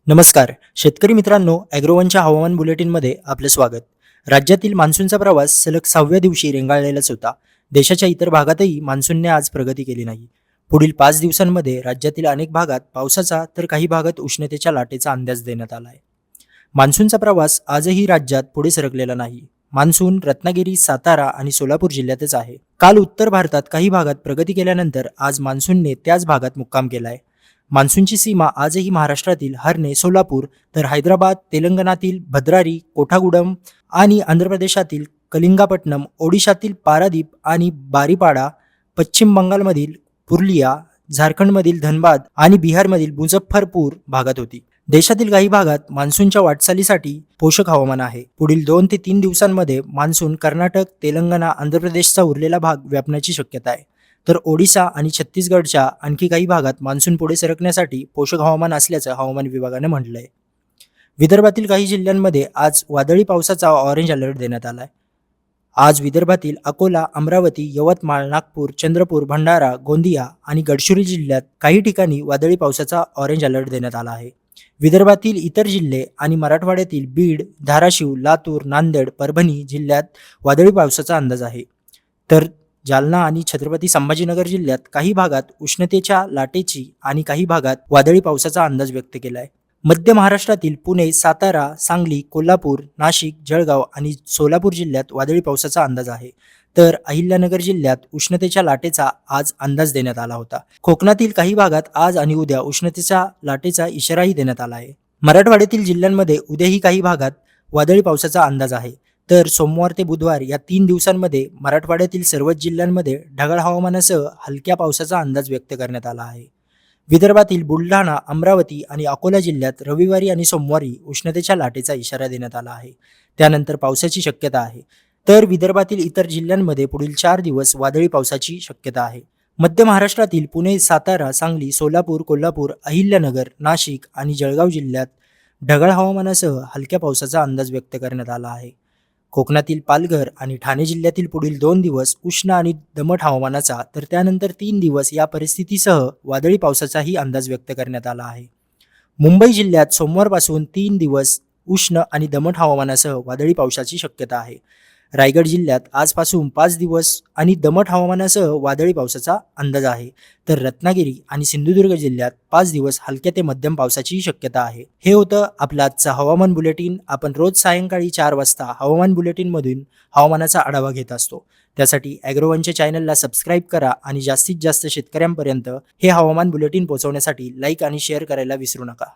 नमस्कार शेतकरी मित्रांनो, ॲग्रोवनच्या हवामान बुलेटिनमध्ये आपलं स्वागत. राज्यातील मान्सूनचा प्रवास सलग 6व्या दिवशी रेंगाळलेलाच होता. देशाच्या इतर भागातही मान्सूनने आज प्रगती केली नाही. पुढील 5 दिवसांमध्ये राज्यातील अनेक भागात पावसाचा तर काही भागात उष्णतेच्या लाटेचा अंदाज देण्यात आला आहे. मान्सूनचा प्रवास आजही राज्यात पुढे सरकलेला नाही. मान्सून रत्नागिरी, सातारा आणि सोलापूर जिल्ह्यातच आहे. काल उत्तर भारतात काही भागात प्रगती केल्यानंतर आज मान्सूनने त्याच भागात मुक्काम केला आहे. मान्सूनची सीमा आजही महाराष्ट्रातील हरणे, सोलापूर, तर हैदराबाद, तेलंगणातील भद्रारी, कोठागुडम आणि आंध्र प्रदेशातील कलिंगापट्टणम, ओडिशातील पारादीप आणि बारीपाडा, पश्चिम बंगालमधील पुरुलिया, झारखंडमधील धनबाद आणि बिहारमधील मुझफ्फरपूर भागात होती. देशातील काही भागात मान्सूनच्या वाटचालीसाठी पोषक हवामान आहे. पुढील 2 ते 3 दिवसांमध्ये मान्सून कर्नाटक, तेलंगणा, आंध्र प्रदेशचा उरलेला भाग व्यापण्याची शक्यता आहे. तर ओडिशा आणि छत्तीसगडच्या आणखी काही भागात मान्सून पुढे सरकण्यासाठी पोषक हवामान असल्याचं हवामान विभागाने म्हटलंय. विदर्भातील काही जिल्ह्यांमध्ये आज वादळी पावसाचा ऑरेंज अलर्ट देण्यात आलाय. आज विदर्भातील अकोला, अमरावती, यवतमाळ, नागपूर, चंद्रपूर, भंडारा, गोंदिया आणि गडचिरोली जिल्ह्यात काही ठिकाणी वादळी पावसाचा ऑरेंज अलर्ट देण्यात आला आहे. विदर्भातील इतर जिल्हे आणि मराठवाड्यातील बीड, धाराशिव, लातूर, नांदेड, परभणी जिल्ह्यात वादळी पावसाचा अंदाज आहे. तर जालना आणि छत्रपती संभाजीनगर जिल्ह्यात काही भागात उष्णतेच्या लाटेची आणि काही भागात वादळी पावसाचा अंदाज व्यक्त केला आहे. मध्य महाराष्ट्रातील पुणे, सातारा, सांगली, कोल्हापूर, नाशिक, जळगाव आणि सोलापूर जिल्ह्यात वादळी पावसाचा अंदाज आहे. तर अहिल्यानगर जिल्ह्यात उष्णतेच्या लाटेचा आज अंदाज देण्यात आला होता. कोकणातील काही भागात आज आणि उद्या उष्णतेच्या लाटेचा इशाराही देण्यात आला आहे. मराठवाड्यातील जिल्ह्यांमध्ये उद्याही काही भागात वादळी पावसाचा अंदाज आहे. तर सोमवार ते बुधवार या 3 दिवसांमध्ये मराठवाड्यातील सर्वच जिल्ह्यांमध्ये ढगाळ हवामानासह हलक्या पावसाचा अंदाज व्यक्त करण्यात आला आहे. विदर्भातील बुलढाणा, अमरावती आणि अकोला जिल्ह्यात रविवारी आणि सोमवारी उष्णतेच्या लाटेचा इशारा देण्यात आला आहे. त्यानंतर पावसाची शक्यता आहे. तर विदर्भातील इतर जिल्ह्यांमध्ये पुढील 4 दिवस वादळी पावसाची शक्यता आहे. मध्य महाराष्ट्रातील पुणे, सातारा, सांगली, सोलापूर, कोल्हापूर, अहिल्यानगर, नाशिक आणि जळगाव जिल्ह्यात ढगाळ हवामानासह हलक्या पावसाचा अंदाज व्यक्त करण्यात आला आहे. कोकणातील पालघर आणि ठाणे जिल्ह्यातील पुढील 2 दिवस उष्ण आणि दमट हवामानाचा, तर त्यानंतर 3 दिवस या परिस्थितीसह वादळी पावसाचाही अंदाज व्यक्त करण्यात आला आहे. मुंबई जिल्ह्यात सोमवारपासून 3 दिवस उष्ण आणि दमट हवामानासह वादळी पावसाची शक्यता आहे. रायगड जिल्ह्यात आजपासून 5 दिवस आणि दमट हवामानासह वादळी पावसाचा अंदाज आहे. तर रत्नागिरी आणि सिंधुदुर्ग जिल्ह्यात 5 दिवस हलक्या ते मध्यम पावसाची शक्यता आहे. हे होतं आपलं आजचं हवामान बुलेटिन. आपण रोज सायंकाळी 4 वाजता हवामान बुलेटिनमधून हवामानाचा आढावा घेत असतो. त्यासाठी ॲग्रोवनच्या चॅनलला सबस्क्राईब करा आणि जास्तीत जास्त शेतकऱ्यांपर्यंत हे हवामान बुलेटिन पोहोचवण्यासाठी लाईक आणि शेअर करायला विसरू नका.